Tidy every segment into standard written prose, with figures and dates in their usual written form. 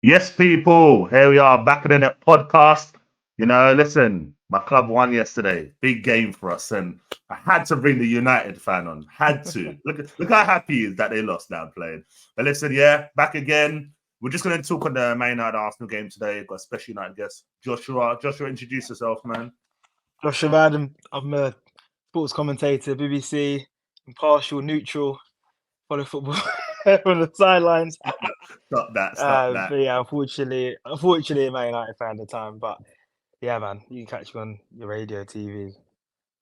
Yes, people, here we are back in the net podcast. Listen, my club won yesterday. Big game for us, and I had to bring the United fan on. Had to. Look how happy he is that they lost now playing. But listen, yeah, back again. We're just going to talk on the Man United Arsenal game today. Got a special United guest, Joshua. Joshua, introduce yourself, man. Joshua Adam, I'm a sports commentator, BBC, impartial, neutral, follow football from the sidelines. Stop that. But yeah, unfortunately, a Man United fan at the time. But yeah, man, you can catch me on your radio, TV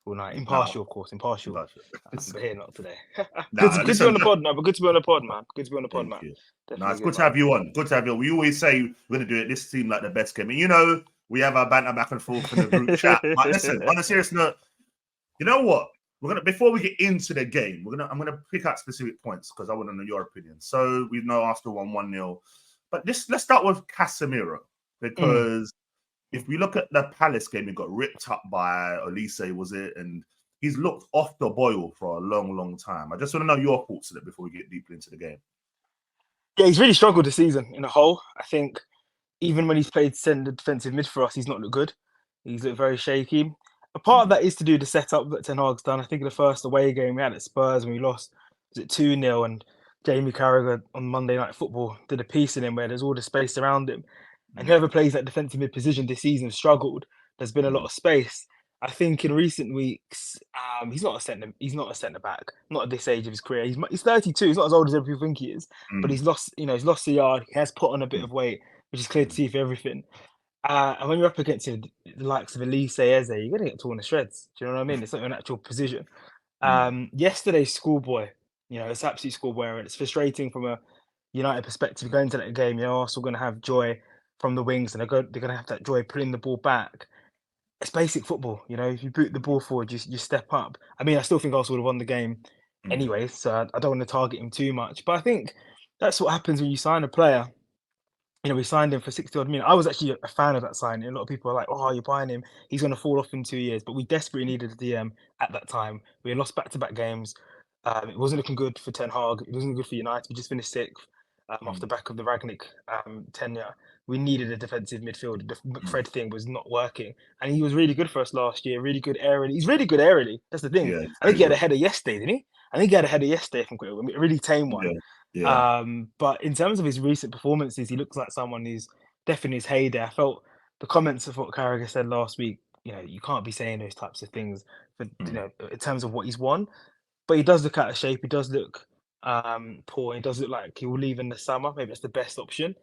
all night. No, Impartial, of course, impartial. Joshua. But here, not today. Good, No, good to be on listen. the pod, man. But good to be on the pod, man. Good to be on the pod, Thank man. you. No, Definitely it's good good, to man. have you on. Good to have you on. We always say we're going to do it. This seemed like the best game. And we have our banter back and forth in the group chat. But listen, on a serious note, you know what? Before we get into the game, I'm gonna pick out specific points because I want to know your opinion. So we know Arsenal won 1-0. But let's start with Casemiro. Because if we look at the Palace game, he got ripped up by Olise, was it? And he's looked off the boil for a long, long time. I just want to know your thoughts on it before we get deeply into the game. Yeah, he's really struggled this season in a whole. I think even when he's played centre defensive mid for us, he's not looked good. He's looked very shaky. A part of that is to do with the setup that Ten Hag's done. I think in the first away game we had at Spurs when we lost, was it 2-0? And Jamie Carragher on Monday Night Football did a piece in him where there's all the space around him. And whoever plays that defensive mid position this season has struggled. There's been a lot of space. I think in recent weeks, he's not a centre back. Not at this age of his career. He's 32. He's not as old as people think he is. But he's lost the yard. He has put on a bit of weight, which is clear to see for everything. And when you're up against the likes of Elise Eze, you're going to get torn to shreds. Do you know what I mean? It's not your natural position. Yesterday's schoolboy, it's absolute schoolboy, and it's frustrating from a United perspective going to that game. Arsenal going to have joy from the wings, and they're going to have that joy pulling the ball back. It's basic football. If you boot the ball forward, you step up. I mean, I still think Arsenal would have won the game anyway, so I don't want to target him too much. But I think that's what happens when you sign a player. We signed him for 60 odd million. I was actually a fan of that signing. A lot of people are like, "Oh, you're buying him. He's going to fall off in 2 years." But we desperately needed a DM at that time. We had lost back-to-back games. It wasn't looking good for Ten Hag. It wasn't good for United. We just finished sixth off the back of the Ragnick tenure. We needed a defensive midfielder. The Fred thing was not working, and he was really good for us last year. Really good aerially. He's really good aerially. That's the thing. Yeah, I think he had a header yesterday, didn't he? I think he had a header yesterday from Quill. A really tame one. Yeah. But in terms of his recent performances, he looks like someone who's definitely his heyday. I felt the comments of what Carragher said last week. You can't be saying those types of things for in terms of what he's won. But he does look out of shape. He does look poor. He does look like he will leave in the summer. Maybe that's the best option.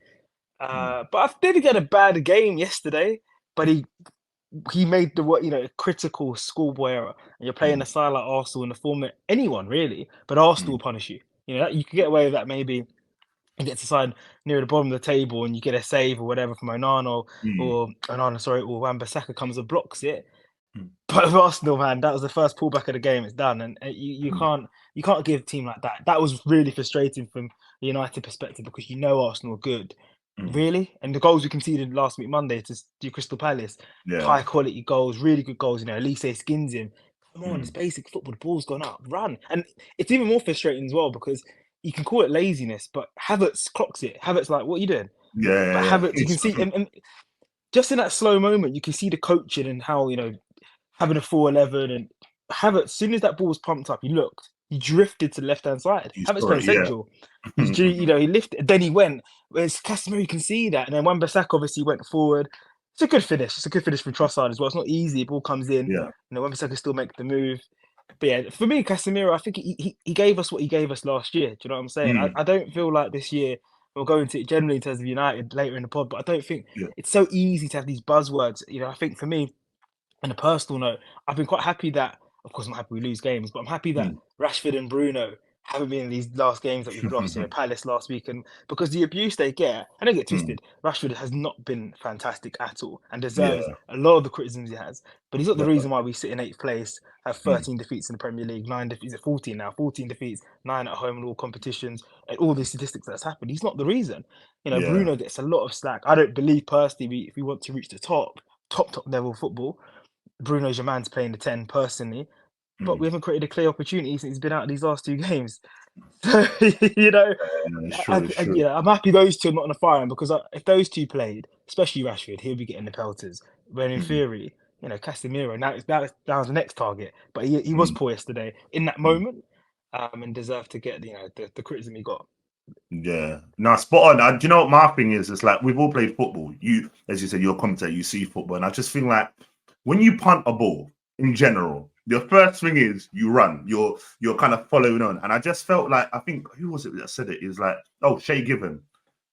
But I did get a bad game yesterday. But he made the critical schoolboy error. And you're playing a side like Arsenal in the form that anyone really, but Arsenal will punish you. You can get away with that maybe. You get to side near the bottom of the table and you get a save or whatever from Onana or Wan-Bissaka comes and blocks it. But with Arsenal, man, that was the first pullback of the game. It's done, and you can't give a team like that. That was really frustrating from a United perspective because Arsenal are good, really. And the goals we conceded last week Monday to Crystal Palace, high quality goals, really good goals. Elise skins him. Come on, it's basic football. The ball's gone up, run, and it's even more frustrating as well because you can call it laziness, but Havertz clocks it. Havertz like, what are you doing? But Havertz, you can see, and just in that slow moment, you can see the coaching and how having a 4-11 and Havertz, as soon as that ball was pumped up, he drifted to the left-hand side. Havertz playing central. He lifted, then he went. Whereas Casemiro, you can see that. And then Wan-Bissaka obviously went forward. It's a good finish. It's a good finish from Trossard as well. It's not easy. The ball comes in. Wan-Bissaka still make the move. But yeah, for me, Casemiro, I think he gave us what he gave us last year. Do you know what I'm saying? I don't feel like this year, we'll go into it generally in terms of United later in the pod, but I don't think it's so easy to have these buzzwords. I think for me, on a personal note, I've been quite happy that, of course, I'm happy we lose games, but I'm happy that Rashford and Bruno haven't been in these last games that we've lost. Palace last week, and because the abuse they get, I don't get twisted. Rashford has not been fantastic at all and deserves a lot of the criticisms he has. But he's not the reason why we sit in 8th place, have 13 defeats in the Premier League, 9 defeats, 14 now, 14 defeats, 9 at home in all competitions, and all these statistics that's happened. He's not the reason. Bruno gets a lot of slack. I don't believe personally if we want to reach the top, top level football. Bruno's your man's playing the 10 personally, but Mm. we haven't created a clear opportunity since he's been out of these last 2 games. So, you know, Yeah, it's true, it's true. I'm happy those two are not on the firing because if those two played, especially Rashford, he'll be getting the pelters. When in Mm, theory, Casemiro, that was the next target. But he was mm, poor yesterday in that mm. moment, and deserved to get the criticism he got. Yeah, no, spot on. Do you know what my thing is? It's like we've all played football. You, as you said, you're a commentator, you see football, and I just feel like when you punt a ball in general, your first thing is you run. You're kind of following on, and I just felt like I think who was it that said it? Is like Shay Given.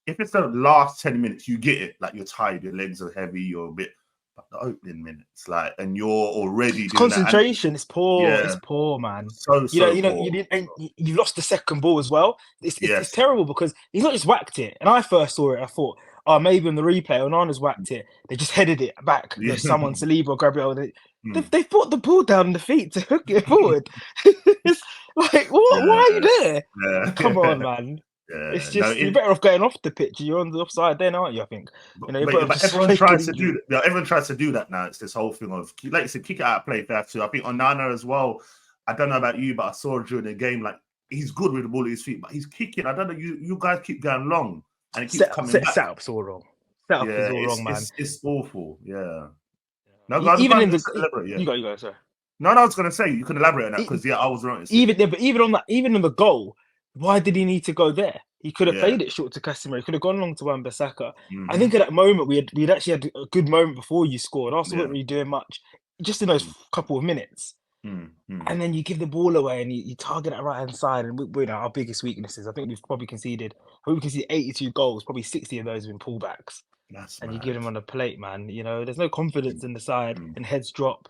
If it's the last 10 minutes, you get it. Like you're tired, your legs are heavy, you're a bit. But the opening minutes, like, and you're already It's doing that, and concentration. It's poor. It's yeah, poor, man. so You poor. didn't, and you lost the second ball as well. It's Yes. terrible because he's not just whacked it. And I first saw it, I thought, oh, maybe on the replay, Onana's whacked it. They just headed it back. Yeah. Someone, Saliba or Gabriel, Mm. they put the ball down the feet to hook it forward. It's like, what? Why are you Yeah. there? Come Yeah. on, man. It's Yeah, no, just you're better off going off the pitch. You're on the offside then, aren't you? I think you're better off but just everyone faking tries to injury. do that. Everyone tries to do that now. It's this whole thing of, like you said, kick it out of play if they have to. I think on Nana as well. I don't know about you, but I saw during the game, like he's good with the ball at his feet, but he's kicking. I don't know. You guys keep going long, and it keeps coming back. Setup's all wrong. Setup is Yeah, all it's wrong, man. it's it's awful. Yeah. No, guys, go Even on, in the elaborate. Yeah. you go, sir. No, I was gonna say you can elaborate on that because I was wrong. Even but even on that, even on the goal, why did he need to go there? He could have Yeah. played it short to Casemiro. He could have gone long to Wan-Bissaka. I Mm-hmm. think at that moment we'd actually had a good moment before you scored. Arsenal Yeah. weren't really doing much, just in those couple of minutes. Mm-hmm. And then you give the ball away and you target that right hand side. And we know our biggest weaknesses. I think we've probably conceded. I think we conceded 82 goals. Probably 60 of those have been pullbacks. That's And you give mad. them on the plate, man. There's no confidence in the side, Mm-hmm. and heads drop.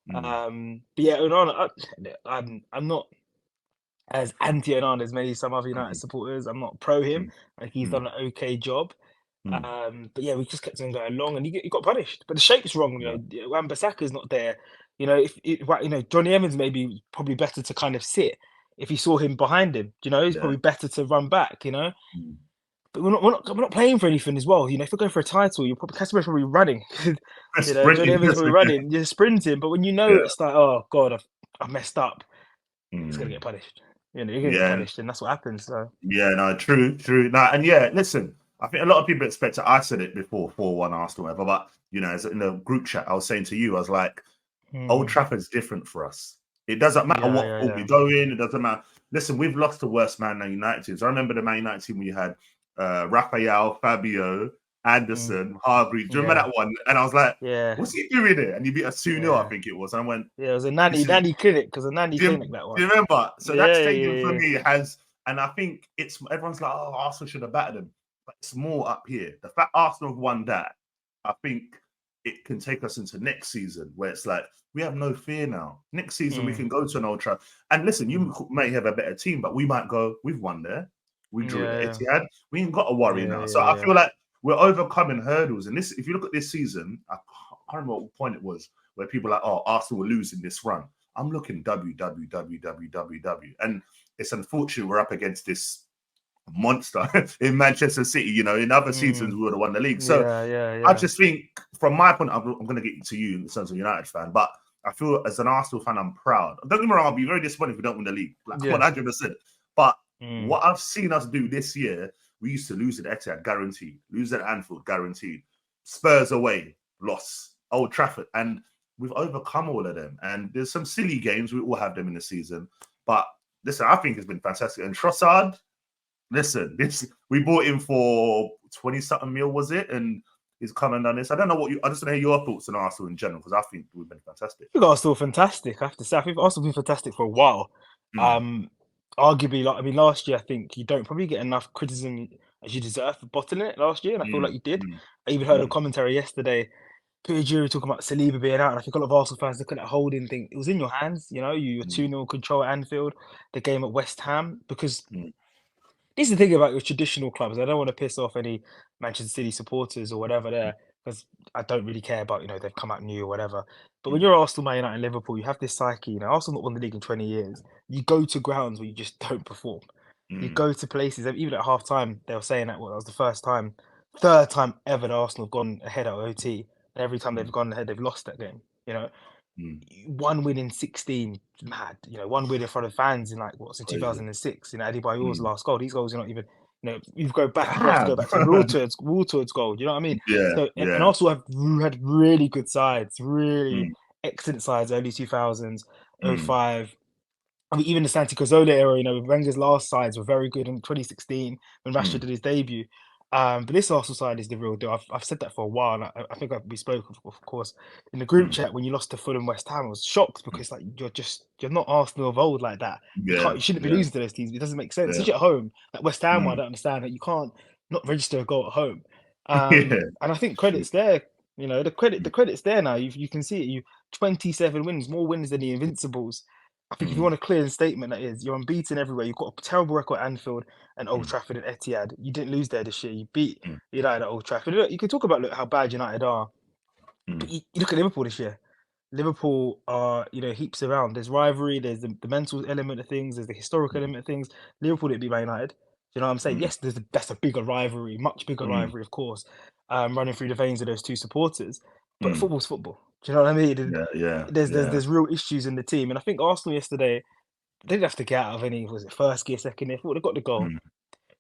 Mm-hmm. But yeah, Onana, I'm not as anti Onana as maybe some other United Mm-hmm. supporters. I'm not pro him. Like he's Mm-hmm. done an okay job. Mm-hmm. But yeah, we just kept on going long, and he got punished. But the shape's wrong. Yeah. Wan-Bissaka's not there. Johnny Evans maybe probably better to kind of sit if he saw him behind him. He's Yeah. probably better to run back. Mm. But we're not playing for anything as well. If you're going for a title, you're probably Casemiro's probably running. Johnny Sprinting. Evans probably running, you're sprinting. But when Yeah. it's like, oh god, I've messed up, he's gonna Mm. get punished. You're gonna get Yeah. punished, and that's what happens. So Yeah. No. True. True. No. And yeah. Listen. I think a lot of people expect it. I said it before, 4-1 Arsenal, whatever. But as in the group chat, I was saying to you, I was like, Old Trafford's different for us. It doesn't matter yeah, what yeah, form yeah. we go in. It doesn't matter. Listen, we've lost the worst Man United teams. I remember the Man United team we had Raphael, Fabio, Mm, Anderson, Hargreaves. Do you remember yeah, that one? And I was like, yeah, what's he doing here? And he beat us 2-0, I yeah, think it was. And I went, yeah. It was a this is nanny clinic because a nanny do you, clinic that do one. you remember? So that Yeah, stadium yeah, for yeah, me has, and I think it's everyone's like, oh, Arsenal should have battered them, but it's more up here. The fact Arsenal have won that, I think it can take us into next season where it's like we have no fear now. Next season we mm, can go to an Old Trafford, and listen, mm, you may have a better team, but we might go. We've won there. We drew at yeah, Etihad. We ain't got to worry yeah, now. So yeah, I yeah. feel like we're overcoming hurdles. And this, if you look at this season, I can't remember what point it was where people are like, oh, Arsenal were losing this run. I'm looking W, and it's unfortunate we're up against this monster in Manchester City. In other seasons Mm, we would have won the league. So yeah, yeah, I yeah, just think, from my point, I'm going to get to you in terms of United fan, but I feel as an Arsenal fan, I'm proud. Don't get me wrong, I'll be very disappointed if we don't win the league, like yeah. 100%. But Mm, what I've seen us do this year, we used to lose at Etihad, guaranteed. Lose at Anfield, guaranteed. Spurs away, loss. Old Trafford, and we've overcome all of them. And there's some silly games, we all have them in the season. But listen, I think it's been fantastic. And Trossard, listen, this we bought him for 20 something mil, was it? And he's come and done this. I don't know I just want to hear your thoughts on Arsenal in general because I think we've been fantastic. I think Arsenal fantastic. I have to say, I think Arsenal been fantastic for a while. Mm, Arguably, last year I think you don't probably get enough criticism as you deserve for bottling it last year, and I feel like mm, you did. mm, I even heard a mm, commentary yesterday. Peter talking about Saliba being out, and I think a lot of Arsenal fans look at that holding thing. It was in your hands, you were mm, 2-0 control at Anfield, the game at West Ham, because mm, this is the thing about your traditional clubs. I don't want to piss off any Manchester City supporters or whatever there, because I don't really care about, they've come out new or whatever. But when mm, you're Arsenal, Man United, and Liverpool, you have this psyche. Arsenal not won the league in 20 years. You go to grounds where you just don't perform. You mm, go to places, even at half time, they were saying that, well, that was the third time ever that Arsenal have gone ahead at OT Every time they've gone ahead, they've lost that game. You know, Mm. one win in 16, mad. You know, one win in front of fans in in Crazy. 2006. You know, Adebayor's Mm. last goal. These goals are not even. You know, you have to go Damn. back to Wiltord's goal. You know what I mean? Yeah, So and yeah. also had really good sides, really Mm, excellent sides. Early 2000s, mm, 05. I mean, even the Santi Cazorla era, you know, Wenger's last sides were very good in 2016 when Rashford mm, did his debut. But this Arsenal side is the real deal. I've said that for a while. And I think we spoke, of course, in the group mm, chat when you lost to Fulham West Ham. I was shocked mm. because you're not Arsenal of old like that. Yeah, You shouldn't be yeah, losing to those teams. It doesn't make sense. yeah. Especially at home, like West Ham, I Mm. don't understand that you can't not register a goal at home. Yeah. And I think True. credit's there. You know, Mm, the credit's there now. You can see it. 27 wins, more wins than the Invincibles. I think if you mm, want a clear statement, that is, you're unbeaten everywhere. You've got a terrible record at Anfield and Old mm, Trafford and Etihad. You didn't lose there this year. You beat mm, United at Old Trafford. Look, you can talk about how bad United are, but mm, you look at Liverpool this year. Liverpool are, heaps around. There's rivalry, there's the mental element of things, there's the historical element of things. Liverpool didn't beat Man United. Do you know what I'm saying? mm, Yes, that's a bigger rivalry, much bigger mm. rivalry, of course, running through the veins of those two supporters. But Mm. football's football. Do you know what I mean? And Yeah, yeah, yeah. there's real issues in the team. And I think Arsenal yesterday, they didn't have to get out of any, was it first gear, second gear? Thought they got the goal. Mm,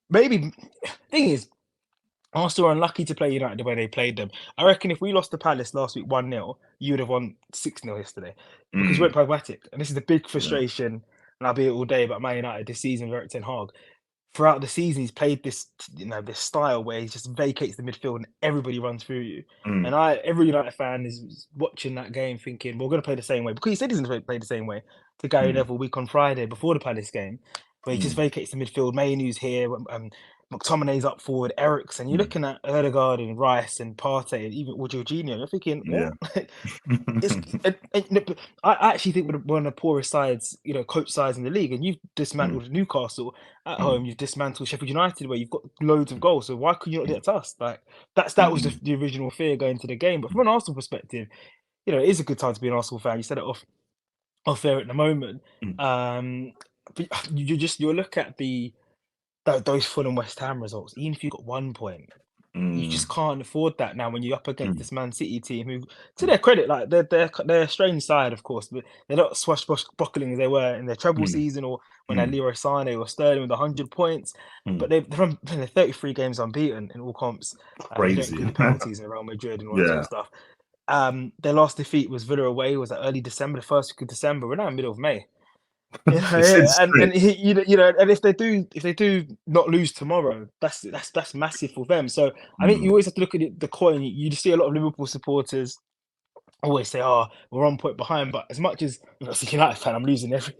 Maybe, thing is, Arsenal are unlucky to play United the way they played them. I reckon if we lost to Palace last week 1-0, you would have won 6-0 yesterday because you mm, weren't pragmatic. And this is the big yeah. frustration, and I'll be it all day about Man United this season, Eric Ten Hag. Throughout the season, he's played this style where he just vacates the midfield and everybody runs through you. Mm, And every United fan is watching that game thinking, we're going to play the same way. Because he said he's going to play the same way to Gary mm, Neville week on Friday before the Palace game, where he just mm, vacates the midfield. Mainu's here, McTominay's up forward, Eriksen. You're mm. looking at Erdegaard and Rice and Partey and even Jorginho. You're thinking, what? Yeah. It's I actually think we're one of the poorest sides, coach sides in the league. And you've Mm, dismantled Newcastle at home. mm, You've dismantled Sheffield United, where you've got loads of mm, goals. So why could you not do mm, it to us? Like that was mm, the original fear going into the game. But from an Arsenal perspective, it is a good time to be an Arsenal fan. You said it off air at the moment. mm, But you look at those Fulham West Ham results. Even if you got 1 point, you mm, just can't afford that now when you're up against mm, this Man City team who, to mm, their credit, like they're a strange side, of course, but they're not swashbuckling as they were in their treble mm, season or when they had mm. Leroy Sané or Sterling with 100 points. But Mm. they're 33 games unbeaten in all comps. If you don't Crazy. include the penalties in Real Madrid and all that sort Yeah. of stuff. Their last defeat was Villa away. Was that early December, the first week of December? We're now in the middle of May. It's And insane. and if they do not lose tomorrow, that's massive for them. So I think you Mm, always have to look at the coin. You just see a lot of Liverpool supporters always say, "Oh, we're 1 point behind." But as much as as a United fan, I'm losing every.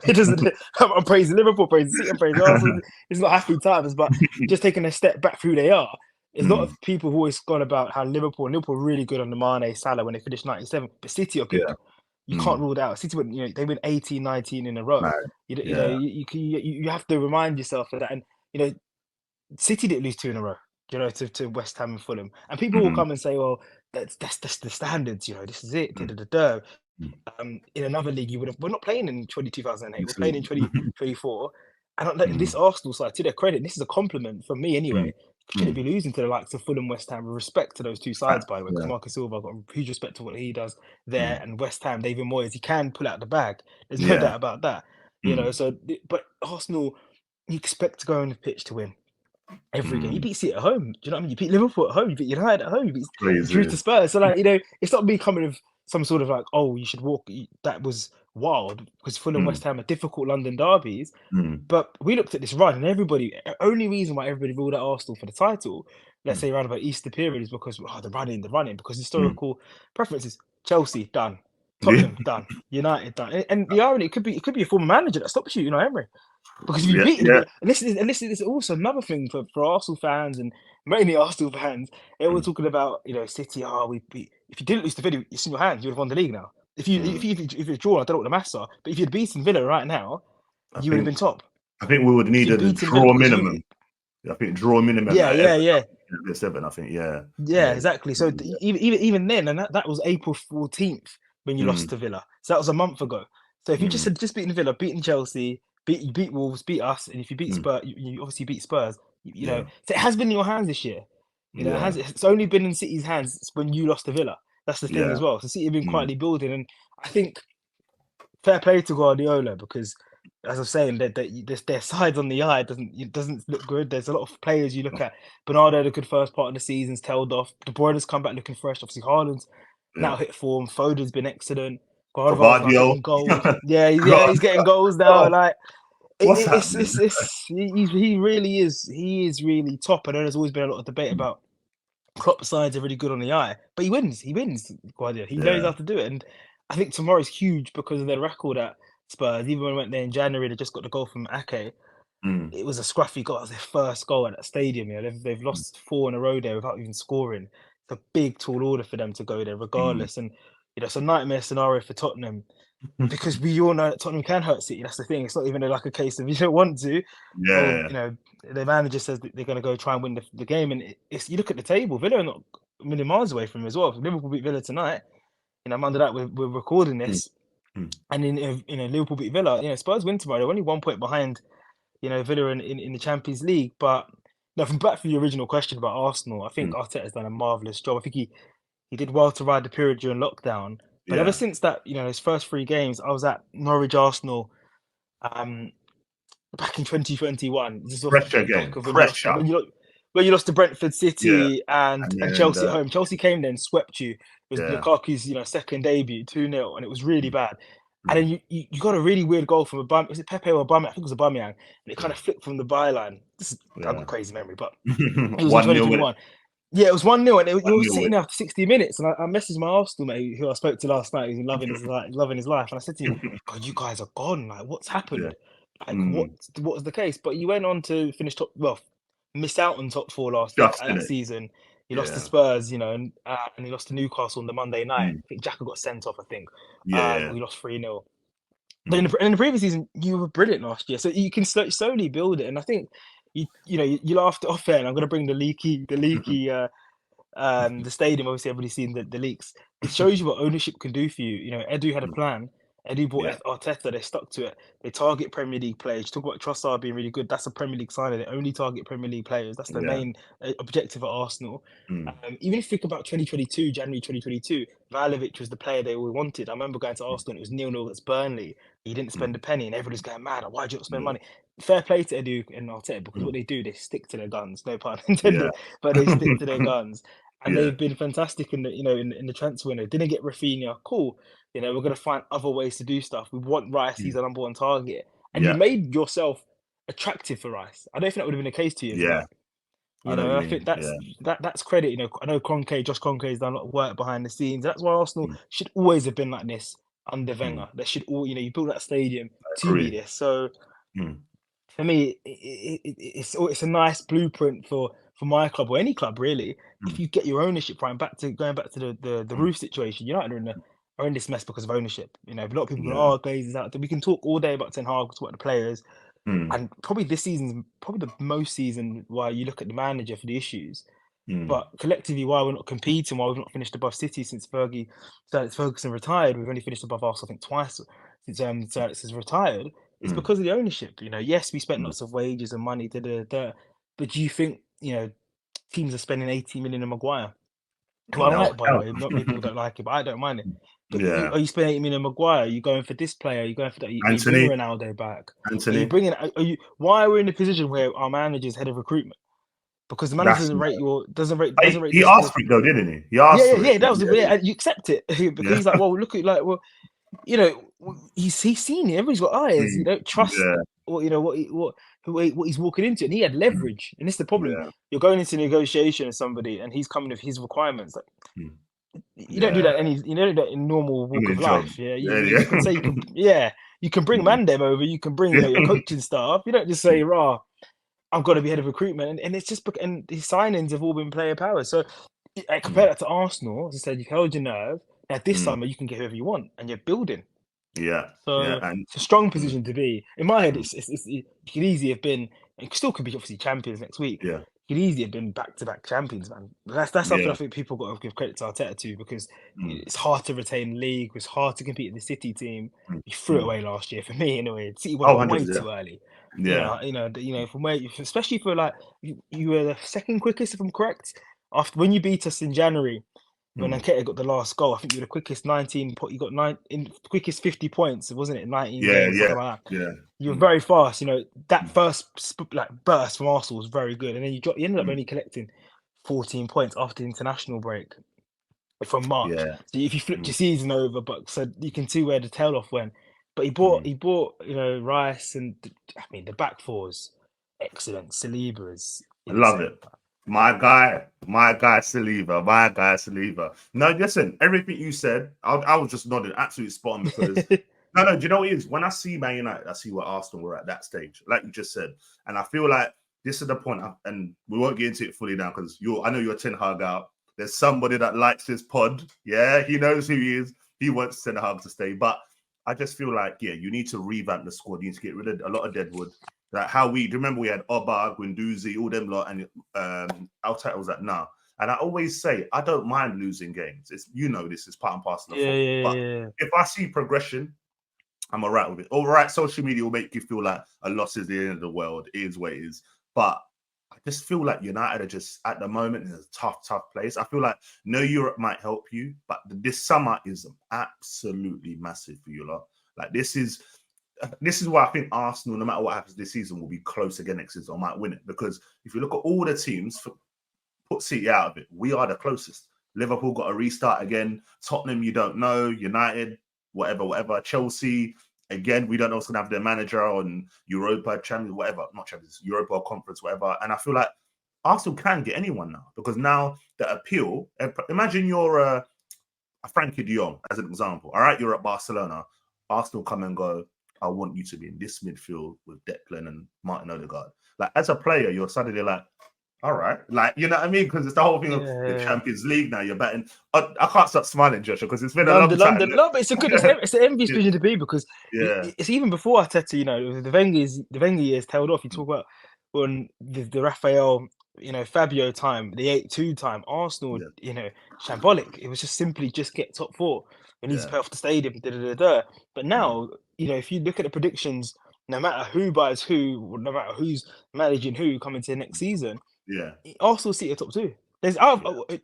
It doesn't. I'm praising Liverpool, praising City, I'm praising Arsenal. It's not happy times, but just taking a step back for who they are. There's a lot mm, of people who always gone about how Liverpool are really good on the Mane, Salah when they finished 97, but City are good. yeah. You can't Mm, rule that out. City went, they win 18, 19 in a row. man. You know, Yeah. you have to remind yourself of that. And you know, City didn't lose two in a row. To West Ham and Fulham, and people will Mm, come and say, "Well, that's the standards. This is it." Da, mm, da, da, da. mm. In another league, we're not playing in 2008. You We're see. playing in 2024. And this Mm, Arsenal side, to their credit, this is a compliment from me mm, anyway. Shouldn't mm. be losing to the likes of Fulham, West Ham. With respect to those two sides, Facts. by the way, because Yeah. Marcus Silva, I've got huge respect to what he does there, Mm, and West Ham, David Moyes, he can pull out the bag. There's no yeah. doubt about that. Mm, But Arsenal, you expect to go on the pitch to win every game. You mm. beat City at home. Do you know what I mean? You beat Liverpool at home. You beat United at home. You drew Crazy. to Spurs. So it's not me coming with some sort of like, oh, you should walk. That was wild because Fulham, Mm, West Ham are difficult London derbies. mm, But we looked at this run, and only reason why everybody ruled out Arsenal for the title, let's mm, say around about Easter period, is because the running, because mm. historical preferences. Chelsea done, Yeah. Tottenham done, United done, and the irony, it could be a former manager that stops you, Emery. Because if you Yeah. beat Yeah. this is also another thing for Arsenal fans and mainly Arsenal fans. They were Mm, talking about City. Oh, if you didn't lose to Villa, it's in your hands. You would have won the league now. mm. If you drawn, I don't know what the maths are, but if you'd beaten Villa right now, I you would have think been top. I think we would If need you'd a beaten Villa, draw because you minimum. I think draw minimum yeah at yeah Everton. yeah At 7, I think. Yeah. yeah Yeah. exactly. So even then, and that was April 14th when you lost Mm, to Villa. So that was a month ago. So if you just mm, had just beaten Villa, beaten Chelsea, you beat Wolves, beat us, and if you beat mm. Spurs, you obviously beat Spurs. Yeah. So it has been in your hands this year. You know, it's only been in City's hands when you lost to Villa. That's the thing as well. So City have been quietly building, and I think fair play to Guardiola because, as I'm saying, their sides on the eye doesn't look good. There's a lot of players you look at. Bernardo had a good first part of the season's tailed off. De Bruyne's come back looking fresh. Obviously, Haaland's now hit form. Foden's been excellent. Guardiola's now getting goals. He's getting goals now. Like he really is. He is really top. I know there's always been a lot of debate about Klopp's sides are really good on the eye, but he wins. Guardiola. He knows how to do it, and I think tomorrow's huge because of their record at Spurs. Even when I went there in January, they just got the goal from Ake. It was a scruffy goal. It was their first goal at that stadium. You know, they've lost 4 in a row there without even scoring. It's a big, tall order for them to go there, regardless. And you know, it's a nightmare scenario for Tottenham because we all know that Tottenham can hurt City. That's the thing. It's not even like a case of you don't want to. Or, you know, the manager says that they're going to go try and win the game, and it's you look at the table. Villa are not a million miles away from him as well. If Liverpool beat Villa tonight, you know, I'm under that we're recording this, and in you know Liverpool beat Villa. You know, Spurs win tomorrow. They're only 1 point behind. You know, Villa in the Champions League. But no, from back to the original question about Arsenal, I think Arteta's done a marvellous job. I think he did well to ride the period during lockdown. But ever since that, you know, his first 3 games, I was at Norwich Arsenal back in 2021. This is off Pressure the back game. of Pressure. when you lost to Brentford City and Chelsea at home. Chelsea came there and swept you. It was Lukaku's, you know, second debut, 2-0, and it was really bad. And then you got a really weird goal from Aubameyang. Was it Pepe or Aubameyang? I think it was Aubameyang. And it kind of flipped from the byline. I've got a crazy memory, but it was in 2021. Yeah, it was 1-0, and you were sitting there after 60 minutes. And I messaged my Arsenal mate, who I spoke to last night, who's loving his life. And I said to him, God, you guys are gone. Like, what's happened? Like, what was the case? But you went on to finish miss out on top 4 last season. You lost to Spurs, you know, and you lost to Newcastle on the Monday night. I think Xhaka got sent off, I think. We lost 3-0. But in the previous season, you were brilliant last year. So you can slowly build it. And I think, you laughed it off there, and I'm going to bring the stadium. Obviously, everybody's seen the leaks. It shows you what ownership can do for you. You know, Edu had a plan. Edu bought Arteta. They stuck to it. They target Premier League players. You talk about Trossard being really good. That's a Premier League signing. They only target Premier League players. That's the main objective at Arsenal. Even if you think about January 2022, Vlahovic was the player they all wanted. I remember going to Arsenal and it was 0-0 against Burnley. He didn't spend a penny, and everybody's going mad. Why'd you not spend money? Fair play to Edu and Arteta, because what they do, they stick to their guns. No pun intended, but they stick to their guns. And they've been fantastic in the transfer window. Didn't get Rafinha, cool. You know, we're going to find other ways to do stuff. We want Rice, he's our number 1 target. And you made yourself attractive for Rice. I don't think that would have been the case to you. You know, I think that's credit. You know, I know Josh Kroenke's done a lot of work behind the scenes. That's why Arsenal should always have been like this under Wenger. They should all, you know, you built that stadium to be this. So for me, it's a nice blueprint for my club or any club really. If you get your ownership right, going back to the roof situation, United are in this mess because of ownership. You know, a lot of people go, Glazers out there. We can talk all day about Ten Hag, talk about the players, and probably this season's probably the most season why you look at the manager for the issues. But collectively, why we're not competing, why we've not finished above City since Ferguson retired, we've only finished above Arsenal, I think, twice since Sir Alex has retired. It's because of the ownership. You know, yes, we spent lots of wages and money, but do you think, you know, teams are spending 80 million on Maguire? Who I like, by the way. Not many people don't like it, but I don't mind it. But are you spending 80 million on Maguire? Are you going for this player? Are you going for that? Are you bringing Ronaldo back? Anthony. Are you bringing? Why are we in a position where our manager is head of recruitment? Because the manager doesn't rate. He asked for it though, didn't he? He asked for it. That was you accept it because he's like, well, look at you know, he's seen it. Everybody's got eyes. You don't trust, or you know what he's walking into, and he had leverage. And this is the problem. You're going into negotiation with somebody, and he's coming with his requirements. Like, you don't do that in normal walk of life. You can say you can bring Mandem over. You can bring your coaching staff. You don't just say, "Rah, I've got to be head of recruitment," and it's just and his signings have all been player power. So I compare that to Arsenal. As I said, you've held your nerve. Now this summer you can get whoever you want, and you're building. It's a strong position to be. In my head, it could easily have been, and still could be obviously champions next week. It could easily have been back-to-back champions, man. That's something I think people got to give credit to Arteta to, because it's hard to retain the league. It's hard to compete with the City team. He threw it away last year for me anyway. City won way too early. You know, from where, especially for like you were the second quickest, if I'm correct, After when you beat us in January, when Mm. Nketiah got the last goal, I think you were the quickest 19. You got quickest 50 points, wasn't it? 19 Yeah, games, yeah, something like that. yeah. You were Mm. very fast. That Mm. first burst from Arsenal was very good, and then you ended up Mm. only collecting 14 points after the international break from March. Yeah. So if you flipped Mm. your season over, but so you can see where the tail off went. But Mm. he bought Rice, and I mean the back four's excellent. Saliba is I love insane. it. My guy Saliba. No, listen, everything you said, I was just nodding, absolutely spot on because no, do you know what it is? When I see Man United, I see where Arsenal were at that stage, like you just said. And I feel like this is the point, and we won't get into it fully now because I know you're Ten Hag out. There's somebody that likes this pod. Yeah, he knows who he is. He wants Ten Hag to stay. But I just feel like, yeah, you need to revamp the squad. You need to get rid of a lot of deadwood. Like how do you remember we had Oba, Guendouzi, all them lot, and Alteta was like, nah. And I always say, I don't mind losing games. It's this is part and parcel of football. But Yeah. if I see progression, I'm all right with it. All right, social media will make you feel like a loss is the end of the world. It is what it is. But I just feel like United are just at the moment in a tough place. I feel like no Europe might help you, but this summer is absolutely massive for you lot. Like this is why I think Arsenal, no matter what happens this season, will be close again next season or might win it. Because if you look at all the teams, put City out of it, we are the closest. Liverpool got a restart again. Tottenham, you don't know. United, whatever. Chelsea, again, we don't know what's going to have their manager on Europa, Champions, whatever. Not Champions, Europa Conference, whatever. And I feel like Arsenal can get anyone now because now the appeal. Imagine you're a Frankie de Jong as an example. All right, you're at Barcelona. Arsenal come and go. I want you to be in this midfield with Declan and Martin Odegaard. Like as a player, you're suddenly like, all right, like you know what I mean? Because it's the whole thing of the Yeah. Champions League now. You're batting. I can't stop smiling, Joshua, because it's been a long London, time. London. No, but it's a good. It's the envious Yeah, position to be because yeah, it's even before Arteta. The Wenger years tailed off. You talk about when the Raphael, Fabio time, the 8-2 time, Arsenal, yeah, shambolic. It was just simply just get top four. We need to yeah, pay off the stadium. Da, da, da, da. But mm, now, if you look at the predictions, no matter who buys who, no matter who's managing who coming to the next season, yeah, Arsenal City are top two. There's yeah,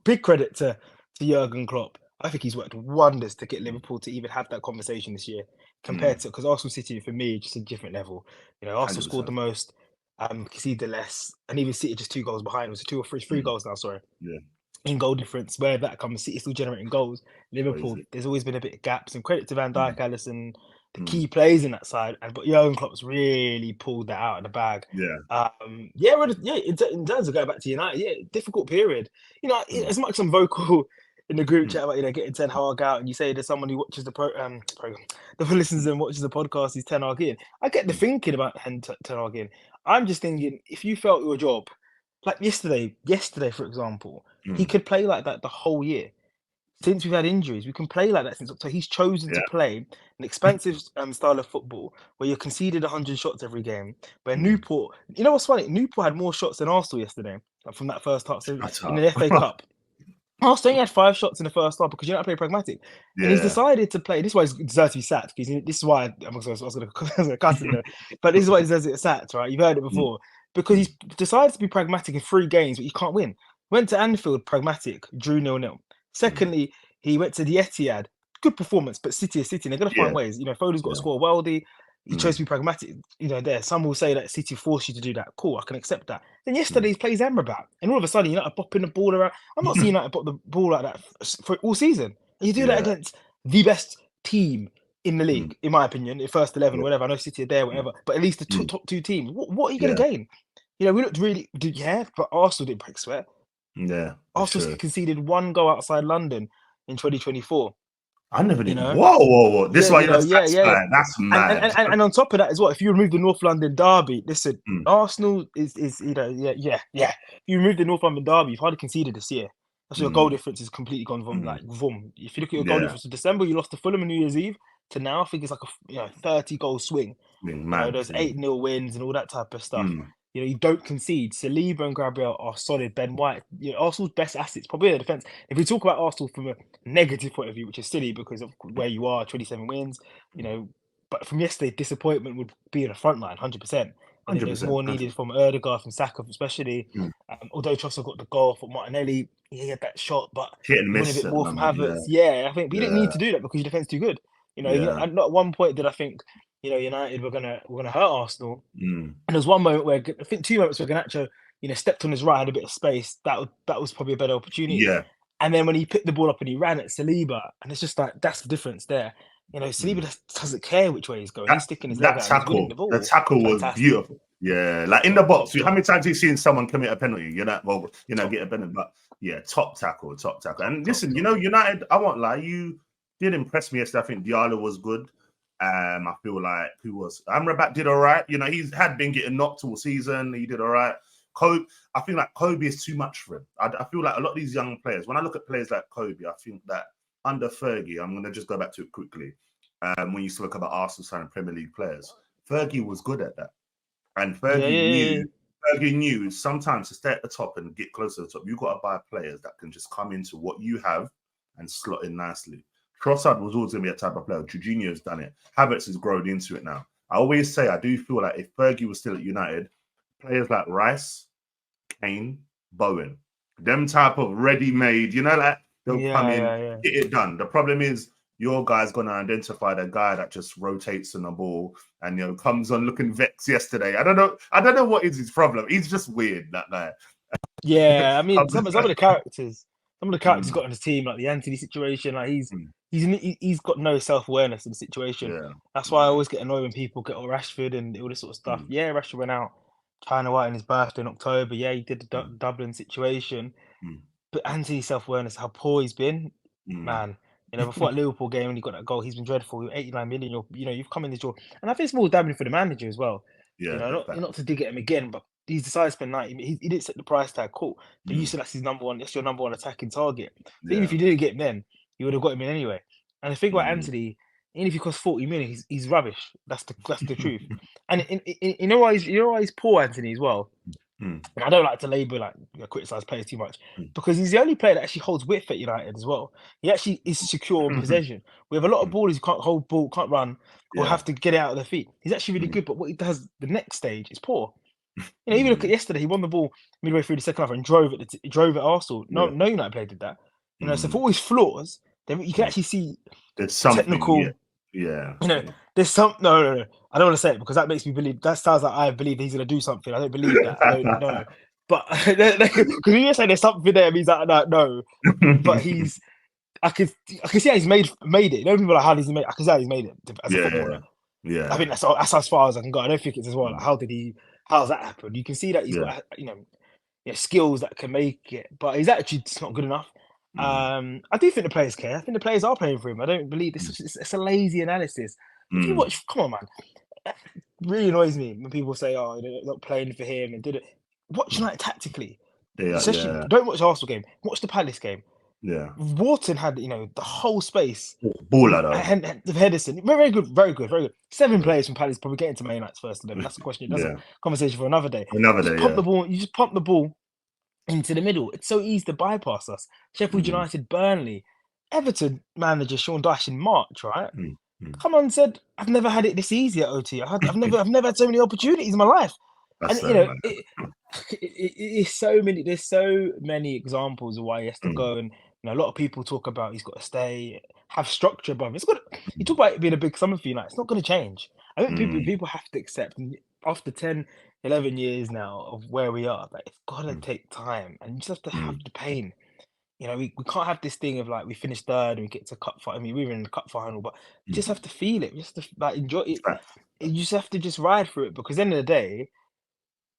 big credit to Jurgen Klopp. I think he's worked wonders to get mm, Liverpool to even have that conversation this year compared mm, to because Arsenal City for me just a different level. Arsenal scored the 100%. most, conceded less, and even City just 2 goals behind. It was two or three Mm, goals now. Sorry, yeah, in goal difference. Where that comes, City still generating goals. Liverpool, crazy. there's always been a bit of gaps. And credit to Van Dijk, Mm, Alisson, the mm, key plays in that side. But Jurgen Klopp's really pulled that out of the bag. yeah, In terms of going back to United, difficult period. mm, As much as I'm vocal in the group mm, chat about getting Ten Hag out, and you say there's someone who watches the program, the who listens and watches the podcast is Ten Hag in. I get the mm, thinking about Ten Hag in. I'm just thinking if you felt your job, like yesterday for example, he mm, could play like that the whole year. Since we've had injuries, we can play like that since so he's chosen to yeah, play an expensive style of football where you're conceded 100 shots every game. Where mm. Newport, you know what's funny? Newport had more shots than Arsenal yesterday from that first half. So Shut in up. the FA Cup, Arsenal only had 5 shots in the first half because you don't play pragmatic. And he's Yeah, decided to play. This is why he's deserves to be sacked. Because this is why I was going to cuss him there. But this is why he deserves to get sacked, right? You've heard it mm, before. Because mm, he's decided to be pragmatic in 3 games, but you can't win. Went to Anfield, pragmatic, drew 0-0. mm. Secondly, he went to the Etihad. Good performance, but City is City. And they're going to find Yeah, ways. Foden's got to yeah, score Weldy. He chose mm, to be pragmatic. There. Some will say that City forced you to do that. Cool, I can accept that. Then mm. yesterday he plays Amrabat. And all of a sudden, United popping the ball around. I'm not seeing United pop the ball like that for all season. And you do that Yeah, against the best team in the mm, league, in my opinion, in first 11, yeah, whatever. I know City are there, mm, whatever. But at least the mm, top 2 teams. What are you going yeah, to gain? We looked really, but Arsenal didn't break sweat. yeah, for Arsenal sure. conceded 1 goal outside London in 2024. I never You did. know, Whoa. This is why you're a stats yeah. guy. That's mad. And on top of that as well, if you remove the North London derby, listen, Mm, Arsenal is yeah. If you remove the North London derby, you've hardly conceded this year. So your goal mm, difference is completely gone from mm. like boom. If you look at your goal Yeah, difference from December, you lost to Fulham on New Year's Eve to now, I think it's like a 30 goal swing. being mad. Those 8-0 wins and all that type of stuff. Mm, You don't concede. Saliba and Gabriel are solid. Ben White, Arsenal's best assets, probably the defense. If we talk about Arsenal from a negative point of view, which is silly because of where you are, 27 wins, But from yesterday, disappointment would be in the front line, 100%. I think there's 100%. more needed from Erdegaard, from Saka, especially. Mm. Although Trossard got the goal for Martinelli, he had that shot, but Hit and he wanted a miss bit at the more from moment. Yeah, Havertz. Yeah, I think but you didn't yeah, need to do that because your defense too good. yeah. And not at one point did I think, United were gonna hurt Arsenal. Mm. And there was one moment where I think 2 moments where Garnacho, stepped on his right, had a bit of space. That was probably a better opportunity. Yeah. And then when he picked the ball up and he ran at Saliba, and it's just like that's the difference there. Saliba Mm. just doesn't care which way he's going. That He's sticking his leg that out and he's winning the the ball. tackle was Fantastic. beautiful. Yeah, like in the box. How Top. many times have you seen someone commit a penalty? Top. Get a penalty. But yeah, top tackle. And Top. listen, United. I won't lie, you did impress me yesterday. I think Diallo was good. I feel like Amrabat did all right. He's had been getting knocked all season. He did all right. Kobe, I feel like Kobe is too much for him. I feel like a lot of these young players, when I look at players like Kobe, I think that under Fergie, I'm going to just go back to it quickly. When you spoke about Arsenal signing Premier League players, Fergie was good at that. And Fergie knew sometimes to stay at the top and get close to the top, you've got to buy players that can just come into what you have and slot in nicely. Trossard was always going to be a type of player. Jorginho's done it. Havertz has grown into it now. I always say, I do feel like if Fergie was still at United, players like Rice, Kane, Bowen, them type of ready-made, they'll come in, get it done. The problem is your guy's going to identify the guy that just rotates on the ball and, comes on looking vexed yesterday. I don't know what is his problem. He's just weird, that guy. Yeah, I mean, some of the characters got on his team, like the Anthony situation, like he's got no self-awareness in the situation. Yeah. That's why I always get annoyed when people get all Rashford and all this sort of stuff. Yeah, Rashford went out China White on his birthday in October. Yeah, he did the Dublin situation. But Anthony's self-awareness, how poor he's been, man. Before that Liverpool game when he got that goal, he's been dreadful. 89 million, you've come in this draw. And I think it's more damaging for the manager as well. Yeah, not to dig at him again, but he's decided to spend 90. He didn't set the price tag, cool. But you said that's your number one attacking target. So even if you didn't get him then, you would have got him in anyway. And the thing about Anthony, even if he costs 40 million, he's rubbish. That's the truth. And you know why he's poor, Anthony, as well. And I don't like to label criticize players too much because he's the only player that actually holds width at United as well. He actually is secure in possession. We have a lot of ballers who can't hold ball, can't run, or have to get it out of their feet. He's actually really good, but what he does the next stage is poor. Even look at yesterday, he won the ball midway through the second half and drove at Arsenal. No United player did that. So for all his flaws, then you can actually see there's something technical. There's some no. I don't want to say it because that makes me believe. That sounds like I believe he's going to do something. I don't believe that. I don't know. But because you say there's something there, it means that no. But I can see how he's made it. People are like, how does he make? I can see how he's made it as a footballer. Yeah. I think that's as far as I can go. I don't think it's as well. Like, how's that happen? You can see that he's got skills that can make it, but his attitude's not good enough. I do think the players care. I think the players are playing for him. I don't believe this. It's a lazy analysis. If you watch, come on, man. It really annoys me when people say, "Oh, they're not playing for him," and did it. Watch United tactically. Especially, don't watch the Arsenal game. Watch the Palace game. Yeah. Wharton had the whole space. Baller though. Henderson, very good, very good, very good. 7 players from Palace probably get into Man United's first 11. That's a question. That's a conversation for another day. You just pump the ball into the middle. It's so easy to bypass us. Sheffield United, Burnley, Everton manager Sean Dyche in March, right? Come on, said I've never had it this easy at OT. I've never had so many opportunities in my life. That's it's so many. There's so many examples of why he has to go, and a lot of people talk about he's got to stay, have structure above him. It's good. You talk about it being a big summer for United. It's not going to change. I think people have to accept. And after 10, 11 years now of where we are, that it's got to take time, and you just have to have the pain. We can't have this thing of like we finish third and we get to cup final. I mean, we were in the cup final, but you just have to feel it. You just have to enjoy it. You just have to just ride through it because at the end of the day,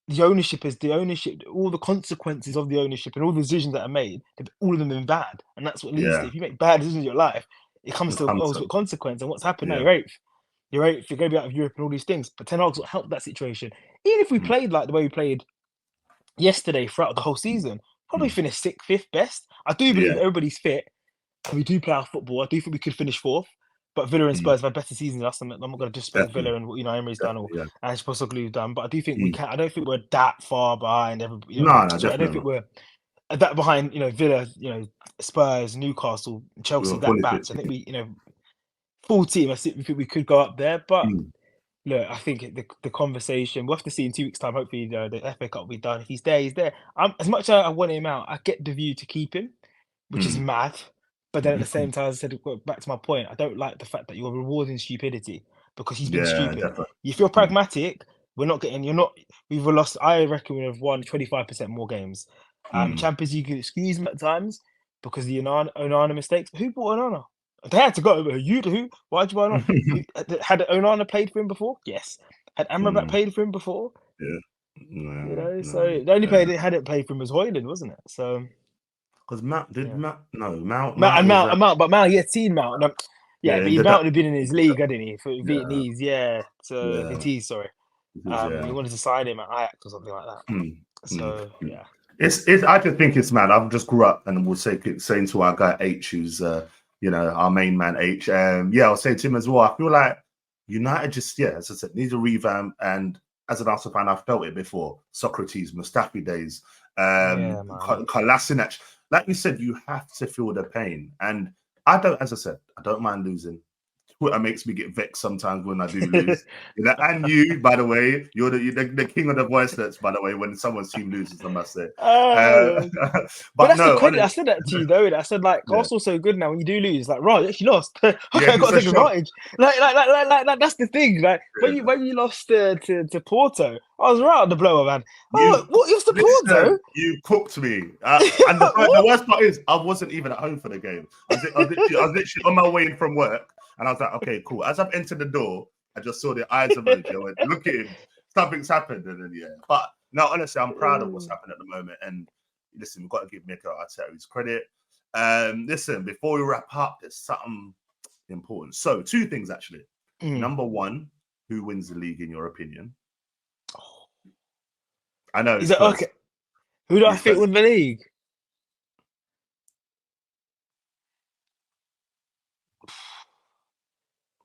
the ownership is the ownership. All the consequences of the ownership and all the decisions that are made, all of them have been bad, and that's what leads to. If you make bad decisions in your life, it comes to ultimate consequence. And what's happened now? You're eighth. You're going to be out of Europe and all these things. But Ten Hag's not helped that situation. Even if we played like the way we played yesterday throughout the whole season, probably finish 6th, 5th best. I do believe everybody's fit and we do play our football. I do think we could finish 4th, but Villa and Spurs have had better seasons than us. I'm not going to disrespect Villa and what Emery's done or and Postecoglou's done, but I do think we can. I don't think we're that far behind everybody. No, so I don't think we're that behind. Villa, Spurs, Newcastle, Chelsea, that batch. I think we, full team. I think we could go up there, but look, I think the conversation we'll have to see in 2 weeks' time. Hopefully, the FA Cup will be done. If he's there, he's there. As much as I want him out, I get the view to keep him, which is Mm. mad. But then at the same time, as I said, back to my point, I don't like the fact that you're rewarding stupidity because he's been Yeah, stupid. definitely. If you're Mm. pragmatic, we're not getting. You're not. We've lost. I reckon we've won 25% more games. Mm. Champions League, you can excuse me at times because of the Onana mistakes. Who bought Onana? They had to go. Who? Why'd you buy Onana? Who, had Onana played for him before? Yes. Had Amrabat Mm. played for him before? Yeah. You No, know, no, so the only yeah. player that hadn't played for him was Hoyland, wasn't it? So Because Mount did yeah. Mount was But Mount, he had seen Mount. No, yeah, yeah but in he the Mount would have been in his league, hadn't he? For yeah Vietnamese, yeah. So yeah Vitesse, sorry. He yeah. wanted to sign him at Ajax or something like that. Mm, mm, So mm. yeah. It's I just think it's mad. I've just grew up and we'll say saying to our guy H, who's our main man H. Yeah, I'll say to him as well. I feel like United just as I said, needs a revamp. And as an Arsenal fan, I've felt it before. Socrates, Mustafi days, Yeah, man. Kolasinac. Like you said, you have to feel the pain. And I don't, as I said, I don't mind losing. Twitter makes me get vexed sometimes when I do lose. And you, by the way, you're the king of the voice notes, by the way, when someone's team loses, I must say. Oh, but But that's the no, credit. I honestly, said that to you though. I said like yeah, Arsenal's so good now. When you do lose, like right, you actually lost. Okay, yeah, I got it's to a take shock. advantage. That's the thing. Like Yeah. when you lost to Porto, I was right on the blower, man. Oh, You what? You lost to Porto? listen, you cooked me. And the What? worst part is, I wasn't even at home for the game. I was literally on my way in from work, and I was like, okay, cool. As I've entered the door, I just saw the eyes emoji. I went, look at him. Something's happened, and then But no, honestly, I'm proud of what's happened at the moment. And listen, we've got to give Mikel Arteta his credit. Listen, before we wrap up, there's something important. So, two things actually. Mm. Number one, who wins the league in your opinion? I know Is it's it Spurs. okay? Who do I It's think Spurs. won the league?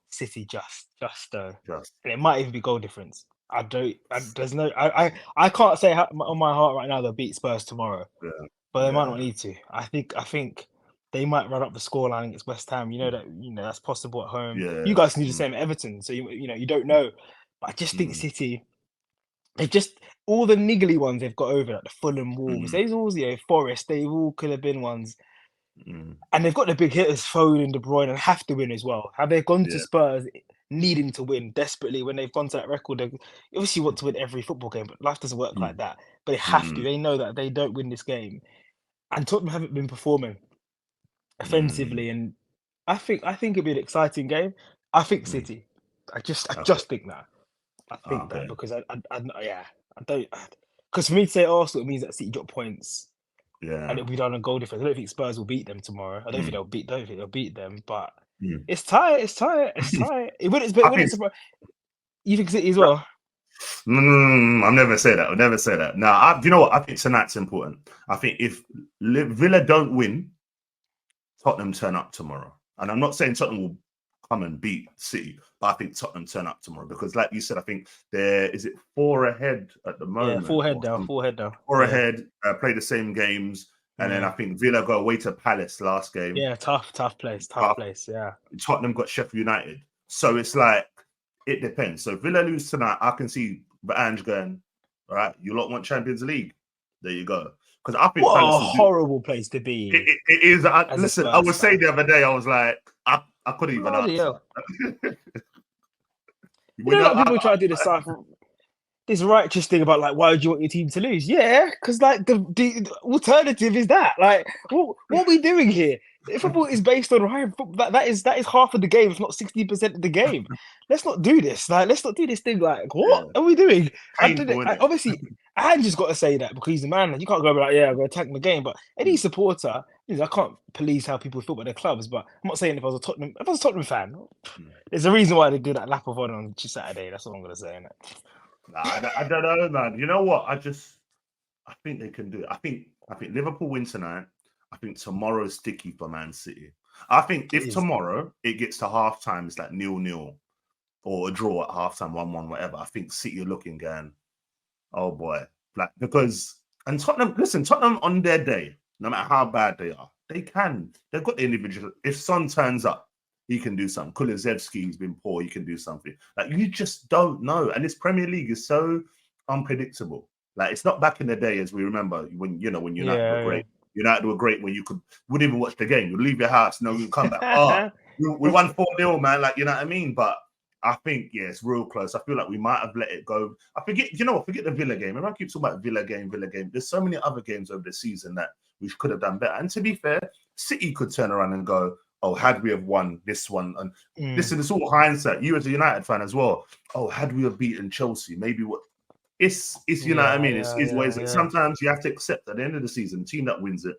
City just though, Just and it might even be goal difference. I don't. There's no. I can't say on my heart right now they'll beat Spurs tomorrow, yeah, but they might not yeah, need to. I think they might run up the scoreline against West Ham. That's possible at home. yeah. You guys can do the Mm, same at Everton, so you don't know. But I just think mm, City. They just all the niggly ones they've got over, like the Fulham, Wolves. mm, They've all Forest. They all could have been ones. mm, And they've got the big hitters, Foden and De Bruyne, and have to win as well. Have they gone to yeah, Spurs needing to win desperately when they've gone to that record? They obviously want to win every football game, but life doesn't work like mm, that. But they have to. mm, They know that they don't win this game. And Tottenham haven't been performing mm, offensively, and I think it'll be an exciting game. I think mm. City. I Okay, just think that. I think that okay, because yeah, I don't because for me to say Arsenal it means that City drop points and yeah, it'll be done on goal difference. I don't think Spurs will beat them tomorrow. mm, Don't think they'll beat them, but mm. it's tight. It's tight. It's tight. It I wouldn't think surprise. You think City as well? I'll never say that. I'll never say that. Now, do you know what? I think tonight's important. I think if Villa don't win, Tottenham turn up tomorrow. And I'm not saying Tottenham will come and beat City, but I think Tottenham turn up tomorrow because, like you said, I think there is it 4 ahead at the Yeah, moment or something. full head now. 4 Yeah, ahead, play the same games, and then yeah, I think Villa go away to Palace last game. yeah. Tough Uh, place. Yeah. Tottenham got Sheffield United, so it's like it depends. So if Villa lose tonight, I can see Ange going, all right, you lot want Champions League. There you go. Because I think What a Palace will do. horrible place to be It is. as a Listen, I Spurs was saying fan. the other day, I was like, I couldn't even Bloody answer. hell! You we know, know, like people try to do this righteous thing about like why would you want your team to lose? Yeah, because like the alternative is that like what are we doing here? Football is based on right. That is half of the game, if not 60% of the game. Let's not do this. Like, let's not do this thing. Like, what yeah, are we doing? painful, isn't it? Obviously, Ange just got to say that because he's the man. You can't go like, yeah, I'm going to attack the game. But any supporter, I can't police how people feel about their clubs. But I'm not saying if I was a Tottenham fan, there's a reason why they do that lap of honor on Saturday. That's all I'm going to say. Innit? Nah, I don't know, man. You know what? I think they can do it. I think Liverpool win tonight. I think tomorrow's sticky for Man City. I think It if is. tomorrow it gets to half time, it's like 0-0 or a draw at half time, 1-1, whatever. I think City are looking going, oh boy. Like because and Tottenham on their day, no matter how bad they are, they can. They've got the individual. If Son turns up, he can do something. Kulusevski's been poor, he can do something. Like, you just don't know. And this Premier League is so unpredictable. Like, it's not back in the day as we remember when United were great. United were great when you wouldn't even watch the game. You'd leave your house, no, you'd come back. We won 4-0, man. Like, you know what I mean? But I think, yeah, it's real close. I feel like we might have let it go. I forget the Villa game. Everyone keeps talking about Villa game. There's so many other games over the season that we could have done better. And to be fair, City could turn around and go, oh, had we have won this one, and this is all hindsight. You as a United fan as well. Oh, had we have beaten Chelsea, maybe what? It's you know what I mean. It's ways that sometimes you have to accept at the end of the season, the team that wins it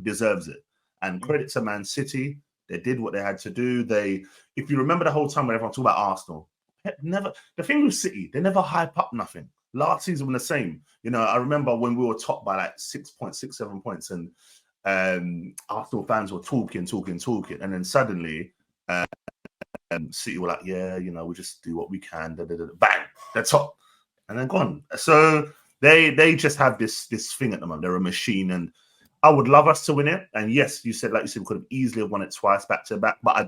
deserves it. And credit to Man City. They did what they had to do. If you remember the whole time when everyone talked about Arsenal, the thing with City, they never hype up nothing. Last season was the same. You know, I remember when we were top by like 6 points, 7 points, and Arsenal fans were talking, and then suddenly City were like, yeah, you know, we just do what we can. Bang, they're top, and then gone. So they just have this thing at the moment. They're a machine, and I would love us to win it. And yes, you said we could have easily won it twice back to back. But I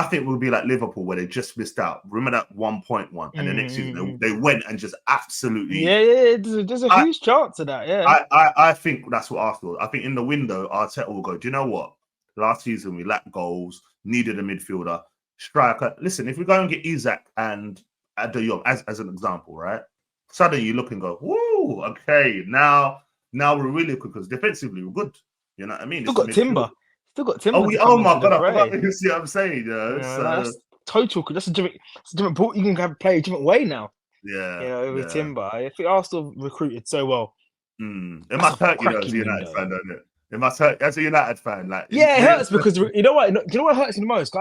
think we'll be like Liverpool, where they just missed out. Remember that 1.1, and the next season they went and just absolutely. Yeah. There's a huge chance of that. Yeah. I think that's what Arsenal. I think in the window, Arteta will go, do you know what? Last season we lacked goals, needed a midfielder, striker. Listen, if we go and get Isak and De Jong as an example, right? Suddenly you look and go, woo, okay, now we're really good because defensively we're good. You know what I mean? Still got Timber. Oh my God, I forgot. You see what I'm saying? That's total. That's a different ball. You can play a different way now. Yeah. With Timber. I think Arsenal recruited so well. It must hurt you as a United fan, don't it? It must hurt as a United fan. Like, it hurts because you know what? Do you know what hurts me the most?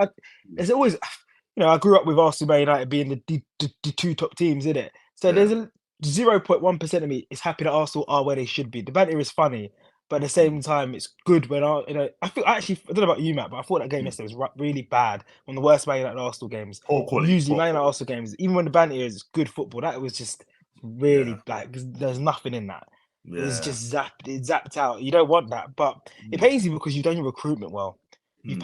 It's always, I grew up with Arsenal, Man United being the two top teams, isn't it? So there's a 0.1% of me is happy that Arsenal are where they should be. The banter is funny, but at the same time, it's good when I don't know about you, Matt, but I thought that game yesterday was really bad. One of the worst Man United Arsenal games. Usually, Man United Arsenal games, even when the banter is good football, that was just really like there's nothing in that. It was just zapped out. You don't want that, but it pays you because you've done your recruitment well. It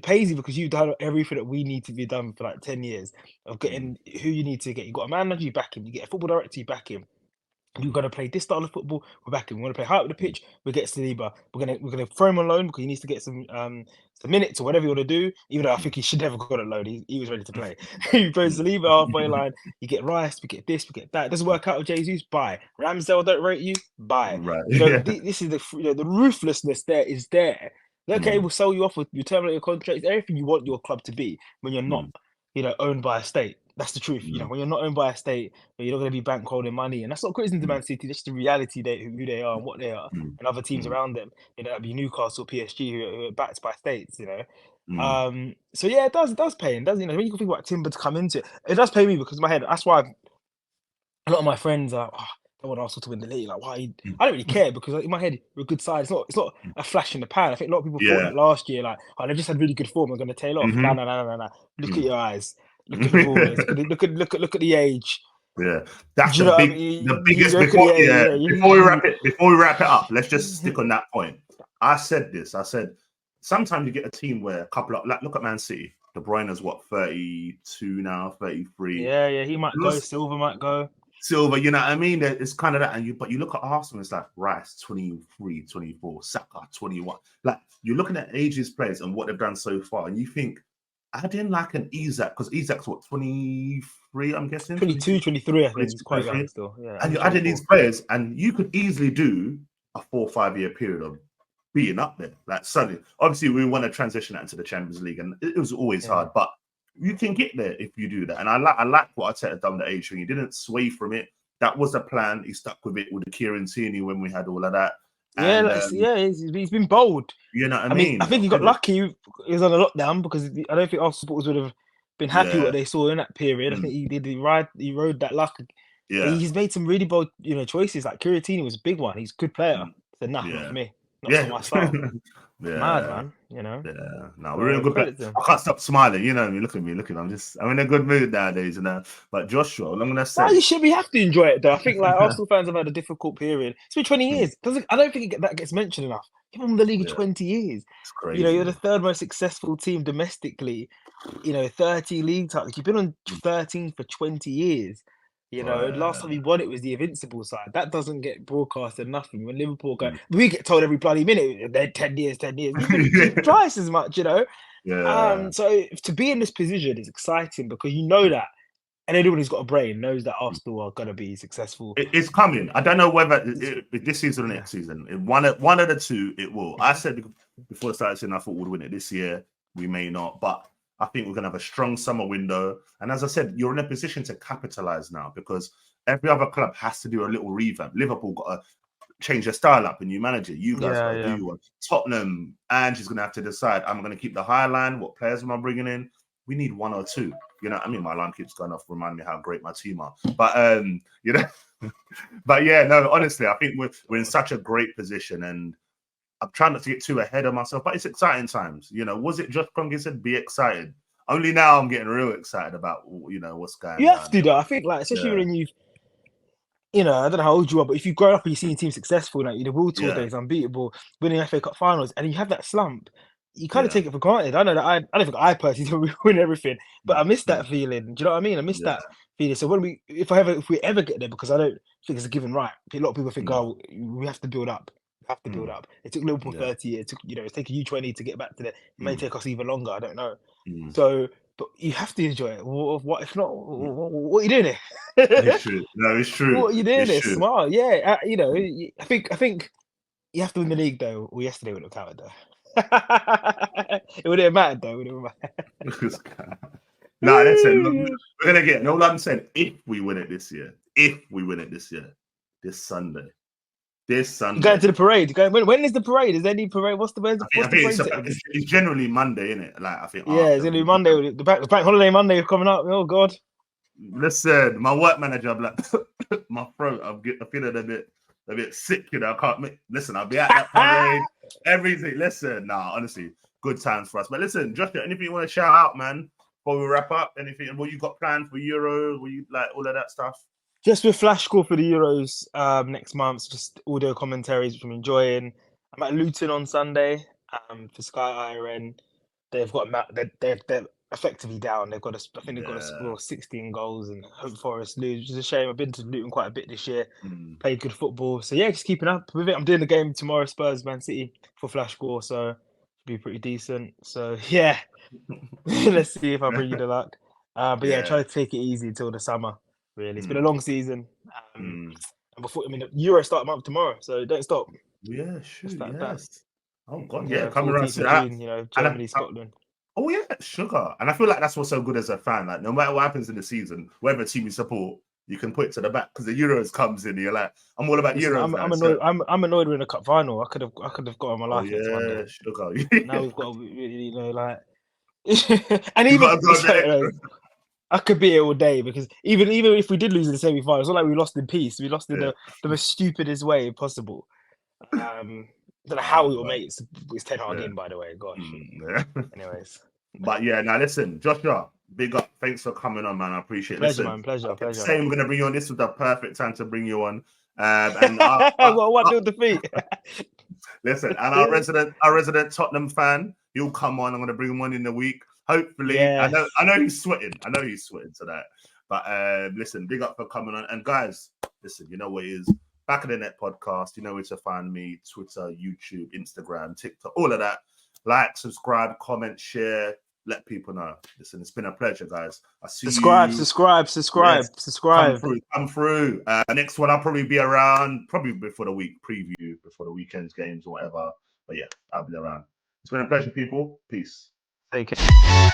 pays you because you've done everything that we need to be done for like 10 years of getting who you need to get. You've got a manager, you back him. You get a football director, you back him. You're gonna play this style of football, we're back him. We want to play high up the pitch, we get Saliba. We're gonna throw him on loan because he needs to get some minutes or whatever you want to do. Even though I think he should never got a loan, he was ready to play. You throw Saliba halfway line, you get Rice, we get this, we get that. It doesn't work out with Jesus, bye. Ramsdale don't rate you, bye. Right. This is the ruthlessness there is there. Okay, we'll sell you off with you terminate your contract. It's everything you want your club to be when you're not, owned by a state. That's the truth. When you're not owned by a state, you're not going to be bankholding money, and that's not criticism to Man City. That's just the reality who they are and what they are, and other teams around them. That'd be Newcastle, PSG, who are backed by states. So yeah, it does pay. And does when you think about Timber to come into it, it does pay me because in my head. That's why a lot of my friends are. I want Arsenal to win the league. Like, why? I don't really care because in my head, we're a good side. It's not a flash in the pan. I think a lot of people thought that last year, like, they just had really good form. We're going to tail off. No. Look at your eyes. Look at the ballers. Look at the age. Yeah, that's the biggest. Before we wrap it up, let's just stick on that point. I said this. I said sometimes you get a team where a couple of look at Man City. De Bruyne's what 32 now, 33. Yeah, he might go. Silva might go. Silva, you know what I mean? It's kind of that. But you look at Arsenal, it's like Rice, 23, 24, Saka, 21. Like, you're looking at ages players and what they've done so far, and you think, I didn't like an Isak, because Isak's what, 23, I'm guessing? 22, 23, I think. It's quite young still. Yeah, and you're adding these players, and you could easily do a 4 or 5 year period of being up there. Like, suddenly, obviously, we want to transition that into the Champions League, and it was always hard, but you can get there if you do that. And I like what Arteta done the age thing. He didn't sway from it. That was the plan. He stuck with it with the Kieran Tierney when we had all of that. And, he's been bold. You know what I mean? I think he got lucky. He was on a lockdown because I don't think Arsenal supporters would have been happy what they saw in that period. I think he rode that luck. Yeah, he's made some really bold choices. Like Kieran Tierney was a big one. He's a good player. It's enough for me. Not my style. Yeah. Mad, man. You know. Yeah, no, So we're in a good credit place. to him. I can't stop smiling. You know me. Look at me. Look at me. I'm in a good mood nowadays. You know. But Joshua, I'm gonna No, say, you should. We have to enjoy it, though. I think like Arsenal fans have had a difficult period. It's been 20 Mm, years. I don't think that gets mentioned enough. You've been in the league yeah, 20 years. it's You know, crazy. you're the third most successful team domestically. 30 league titles. You've been on Mm, 13 for 20 years. Last time right. we won it was the Invincible side. That doesn't get broadcasted nothing. When Liverpool go, Mm. we get told every bloody minute they're 10 years, 10 years. We've been twice as much. Yeah. So to be in this position is exciting because you know that, and anyone who's got a brain knows that Arsenal are going to be successful. It's coming. I don't know whether It's- this season or yeah. next season. One of the two, it will. I Mhm. said before the start of the season, I thought we'd win it this year. We may not, but I think we're going to have a strong summer window. And as I said, you're in a position to capitalize now because every other club has to do a little revamp. Liverpool got to change their style up, a new manager. You guys got to do Yeah. your one. Tottenham, Angie's going to have to decide, I'm going to keep the high line. What players am I bringing in? We need one or two. I mean, my alarm keeps going off, remind me how great my team are. But, but yeah, no, honestly, I think we're in such a great position and I'm trying not to get too ahead of myself, but it's exciting times. Was it just Conky said, be excited? Only now I'm getting real excited about, what's going You have down. to, though. I think, like, especially Yeah. when I don't know how old you are, but if you grow up and you see your team successful, like the World Tour Yeah. days, unbeatable, winning FA Cup finals, and you have that slump, you kind of Yeah. take it for granted. I know that I don't think I personally don't win everything, but I miss Mm. that feeling. Do you know what I mean? I miss Yeah. that feeling. So if we ever get there, because I don't think it's a given right. A lot of people think, Mm. oh, we have to build up. We have to build up. It took Liverpool Yeah. 30 years. It's taken U20 to get back to there. It may take us even longer. I don't know. Mm. So, but you have to enjoy it. What if not? Mm. What are you doing It's here? true. No, it's true. What are you doing? It's It's true. smart. Yeah. I think you have to win the league though. Well, yesterday would have counted though. It wouldn't have mattered though. Would it have No, that's it. Look, mattered? we're gonna get. No, I'm saying if we win it this year, this Sunday, You going to the parade? When is the parade? Is there any parade? What's the I think parade settings? it's generally Monday, isn't it? Like I think Yeah, it's after gonna be we. Monday. The bank holiday Monday is coming up. Oh God. Listen, my work manager, I'm like my throat. I'm feeling a bit sick. I can't. Listen, I'll be at that parade. Everything. Listen, nah, honestly, good times for us. But listen, Joshua, anything you want to shout out, man? Before we wrap up, anything? What you got planned for Euro? What you like? All of that stuff. Just with Flash score for the Euros next month. Just audio commentaries, which I'm enjoying. I'm at Luton on Sunday for Sky IRN. They've got they're effectively down. I think they've got to score 16 goals and hope Forest lose, which is a shame. I've been to Luton quite a bit this year, played good football. So yeah, just keeping up with it. I'm doing the game tomorrow, Spurs Man City for Flash score, so should be pretty decent. So yeah, let's see if I bring you the luck. But yeah, try to take it easy until the summer. Really, it's been a long season. And the Euro start month tomorrow, so don't stop. Yeah, shoot, That yes. Oh God, yeah, coming around 14th to of that. June. And Germany, Scotland. oh yeah, sugar. And I feel like that's what's so good as a fan. Like no matter what happens in the season, whatever team you support, you can put it to the back because the Euros comes in. You're like, I'm all about Listen, Euros now. I'm annoyed. I'm annoyed we're in a cup final. I could have got on my Oh life next Monday. yeah, sugar. Now we've got like, and You even got to go a bit extra. I could be here all day because even if we did lose in the semi-final, it's not like we lost in peace. We lost in the most stupidest way possible. Don't know how we were mates. It's Ten Hag in, by the way. Gosh. Anyways. But yeah, now listen, Joshua, big up. Thanks for coming on, man. I appreciate it. Pleasure, listen, man. Pleasure. Saying we're gonna bring you on. This was the perfect time to bring you on. And well, what do defeat? Listen, and our resident Tottenham fan, he'll come on. I'm gonna bring him on in the week. Hopefully, yeah. I know he's sweating. Tonight. But listen, big up for coming on. And guys, listen, you know what it is. Back of the Net podcast. You know where to find me: Twitter, YouTube, Instagram, TikTok, all of that. Like, subscribe, comment, share. Let people know. Listen, it's been a pleasure, guys. I see subscribe, you. Subscribe. Come through. Next one, I'll probably be around, probably before the week preview, before the weekend's games or whatever. But yeah, I'll be around. It's been a pleasure, people. Peace. Take care.